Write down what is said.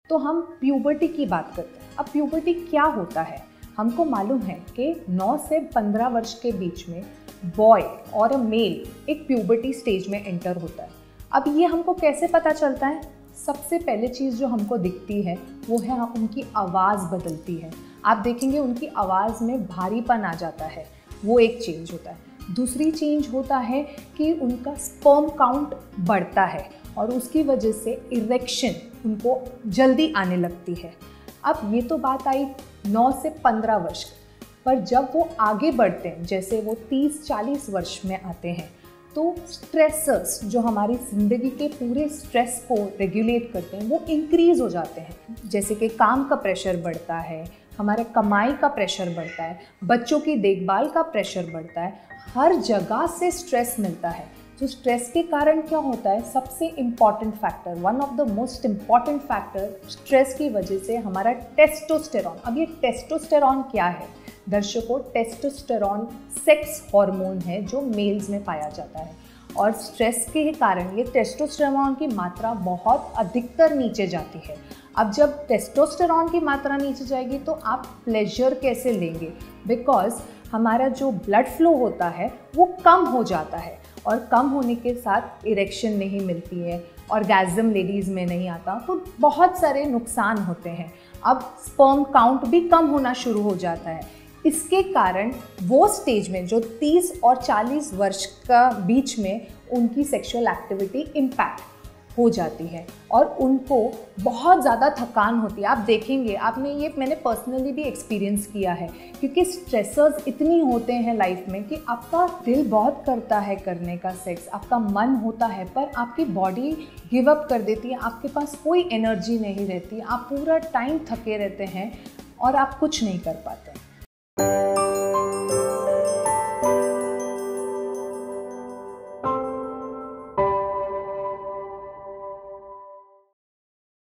तो हम प्यूबर्टी की बात करते हैं। अब प्यूबर्टी क्या होता है? हमको मालूम है कि 9 से 15 वर्ष के बीच में बॉय और अ मेल एक प्यूबर्टी स्टेज में एंटर होता है। अब ये हमको कैसे पता चलता है? सबसे पहले चीज़ जो हमको दिखती है वो है उनकी आवाज़ बदलती है। आप देखेंगे उनकी आवाज़ में भारीपन आ जाता है, वो एक चेंज होता है। दूसरी चेंज होता है कि उनका स्पर्म काउंट बढ़ता है और उसकी वजह से इरेक्शन उनको जल्दी आने लगती है। अब ये तो बात आई 9 से 15 वर्ष, पर जब वो आगे बढ़ते हैं, जैसे वो 30-40 वर्ष में आते हैं, तो स्ट्रेसर्स जो हमारी ज़िंदगी के पूरे स्ट्रेस को रेगुलेट करते हैं वो इंक्रीज़ हो जाते हैं। जैसे कि काम का प्रेशर बढ़ता है, हमारे कमाई का प्रेशर बढ़ता है, बच्चों की देखभाल का प्रेशर बढ़ता है, हर जगह से स्ट्रेस मिलता है। तो स्ट्रेस के कारण क्या होता है? सबसे important factor, one of the most important factor stress की वजह से हमारा टेस्टोस्टेरॉन। अब ये टेस्टोस्टेरॉन क्या है? दर्शकों, टेस्टोस्टेरॉन सेक्स हार्मोन है जो मेल्स में पाया जाता है और स्ट्रेस के कारण ये टेस्टोस्टेरॉन की मात्रा बहुत अधिकतर नीचे जाती है। अब जब टेस्टोस्टेरॉन की मात्रा नीचे जाएगी तो आप प्लेजर कैसे लेंगे? बिकॉज हमारा जो ब्लड फ्लो होता है वो कम हो जाता है और कम होने के साथ इरेक्शन नहीं मिलती है, ऑर्गेज़म लेडीज़ में नहीं आता, तो बहुत सारे नुकसान होते हैं। अब स्पर्म काउंट भी कम होना शुरू हो जाता है। इसके कारण वो स्टेज में जो 30 और 40 वर्ष का बीच में उनकी सेक्सुअल एक्टिविटी इम्पैक्ट हो जाती है और उनको बहुत ज़्यादा थकान होती है। आप देखेंगे, आपने ये मैंने पर्सनली भी एक्सपीरियंस किया है, क्योंकि स्ट्रेसर्स इतनी होते हैं लाइफ में कि आपका दिल बहुत करता है करने का सेक्स, आपका मन होता है, पर आपकी बॉडी गिव अप कर देती है, आपके पास कोई एनर्जी नहीं रहती, आप पूरा टाइम थके रहते हैं और आप कुछ नहीं कर पाते।